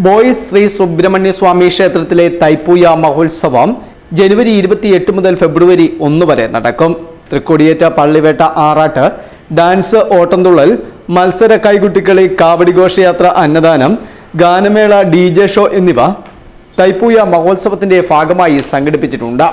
Boys Shri Subrahmanya സ്വാമി ക്ഷേത്രത്തിലെ തൈപ്പൂയ മഹോത്സവം ജനുവരി 28 മുതൽ ഫെബ്രുവരി 1 വരെ നടക്കും. തൃക്കൊടിയേറ്റ, പള്ളിവേട്ട, ആറാട്ട്, ഡാൻസ്, ഓട്ടംതുള്ളൽ, മത്സര കൈകുട്ടിക്കളി, കാവടി ഘോഷയാത്ര, അന്നദാനം, ഗാനമേള, DJ ഷോ എന്നിവ തൈപ്പൂയ മഹോത്സവത്തിന്റെ ഭാഗമായി സംഘടിപ്പിച്ചിട്ടുണ്ട്.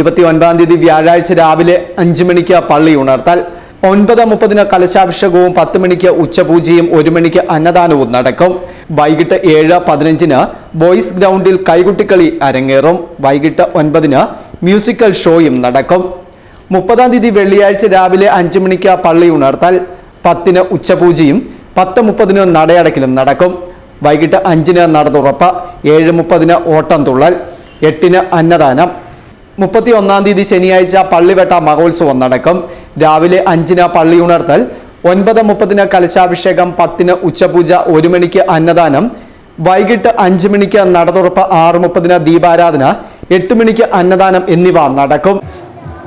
29-ാം തീയതി വ്യാഴാഴ്ച രാവിലെ 5 മണിക്ക് പള്ളി ഉണർത്തൽ, 9:30 കലശാഭിഷേകവും, 10 മണിക്ക് ഉച്ചപൂജയും, 1 മണിക്ക് അന്നദാനവും നടക്കും. വൈകിട്ട് 7:15 ബോയ്സ് ഗ്രൗണ്ടിൽ കൈകുട്ടിക്കളി അരങ്ങേറും. വൈകിട്ട് 9 മ്യൂസിക്കൽ ഷോയും നടക്കും. 30-ാം തീയതി വെള്ളിയാഴ്ച രാവിലെ 5 മണിക്ക് പള്ളി ഉണർത്തൽ, 10 ഉച്ചപൂജയും, 10:30 നടയടക്കലും നടക്കും. വൈകിട്ട് 5 നട തുറപ്പ്, 7:30 ഓട്ടംതുള്ളൽ, 8 അന്നദാനം. 31-ാം തീയതി ശനിയാഴ്ച പള്ളിവേട്ട മഹോത്സവം നടക്കും. രാവിലെ 5 പള്ളി ഉണർത്തൽ, 9:30 കലശാഭിഷേകം, 10 ഉച്ചപൂജ, 1 മണിക്ക് അന്നദാനം. വൈകിട്ട് 5 മണിക്ക് നടതുറപ്പ്, 6:30 ദീപാരാധന, 8 മണിക്ക് അന്നദാനം എന്നിവ നടക്കും.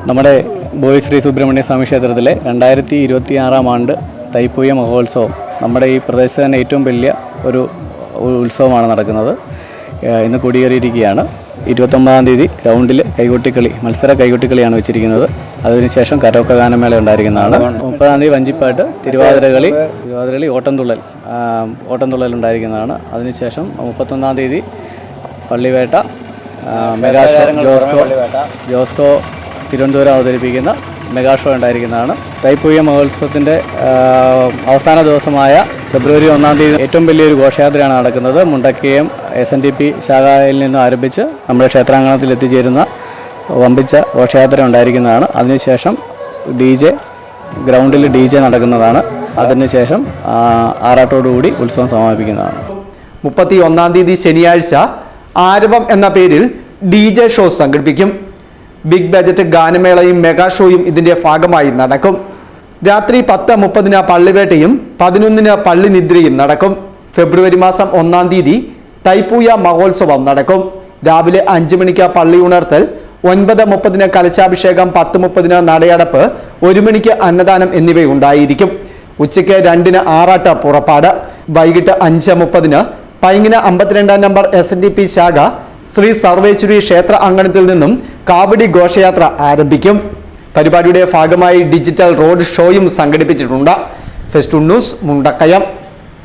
നമ്മുടെ ബോയ് ശ്രീ സുബ്രഹ്മണ്യ സ്വാമി ക്ഷേത്രത്തിലെ 2026 ആണ്ട് തൈപ്പൂയ മഹോത്സവം നമ്മുടെ ഈ പ്രദേശത്ത് തന്നെ ഏറ്റവും വലിയ ഒരു ഉത്സവമാണ് നടക്കുന്നത്. ഇന്ന് കൊടിയേറിയിരിക്കുകയാണ്. 29-ാം തീയതി ഗ്രൗണ്ടിൽ കൈകൊട്ടിക്കളി, മത്സര കൈകൊട്ടിക്കളിയാണ് വെച്ചിരിക്കുന്നത്. അതിനുശേഷം കരോക്ക ഗാനമേള ഉണ്ടായിരിക്കുന്നതാണ്. 30-ാം തീയതി വഞ്ചിപ്പാട്ട്, തിരുവാതിരകളി, ഓട്ടംതുള്ളൽ ഉണ്ടായിരിക്കുന്നതാണ്. അതിനുശേഷം 31-ാം തീയതി പള്ളിവേട്ട, മെഗാഷോ, ജോസ്കോ തിരുവനന്തപുരം അവതരിപ്പിക്കുന്ന മെഗാഷോ ഉണ്ടായിരിക്കുന്നതാണ്. തൈപ്പൂയ മഹോത്സവത്തിൻ്റെ അവസാന ദിവസമായ ഫെബ്രുവരി 1-ാം തീയതി ഏറ്റവും വലിയൊരു ഘോഷയാത്രയാണ് നടക്കുന്നത്. മുണ്ടക്കയം SNDP ശാഖയിൽ നിന്നും ആരംഭിച്ച് നമ്മുടെ ക്ഷേത്രാങ്കണത്തിൽ എത്തിച്ചേരുന്ന വമ്പിച്ച ഘോഷയാത്ര ഉണ്ടായിരിക്കുന്നതാണ്. അതിനുശേഷം ഗ്രൗണ്ടിൽ DJ നടക്കുന്നതാണ്. അതിനുശേഷം ആറാട്ടോടുകൂടി ഉത്സവം സമാപിക്കുന്നതാണ്. 31-ാം തീയതി ശനിയാഴ്ച ആരവം എന്ന പേരിൽ DJ ഷോ സംഘടിപ്പിക്കും. ബിഗ് ബജറ്റ് ഗാനമേളയും മെഗാ ഷോയും ഇതിന്റെ ഭാഗമായി നടക്കും. രാത്രി 10:30 പള്ളിവേട്ടയും 11 പള്ളി നിദ്രയും നടക്കും. ഫെബ്രുവരി മാസം 1-ാം തീയതി തൈപ്പൂയ മഹോത്സവം നടക്കും. രാവിലെ 5 മണിക്ക് പള്ളി ഉണർത്തൽ, 9:30 കലശാഭിഷേകം, 10:30 നടയടപ്പ്, 1 മണിക്ക് അന്നദാനം എന്നിവയുണ്ടായിരിക്കും. ഉച്ചയ്ക്ക് 2 ആറാട്ട് പുറപ്പാട്. വൈകിട്ട് 5:30 പൈങ്ങിന 52-ാം നമ്പർ SNDP ശാഖ ശ്രീ സർവേശ്വരി ക്ഷേത്ര അങ്കണത്തിൽ നിന്നും കാവടി ഘോഷയാത്ര ആരംഭിക്കും. പരിപാടിയുടെ ഭാഗമായി ഡിജിറ്റൽ റോഡ് ഷോയും സംഘടിപ്പിച്ചിട്ടുണ്ട്. Festoon News, Mundakayam.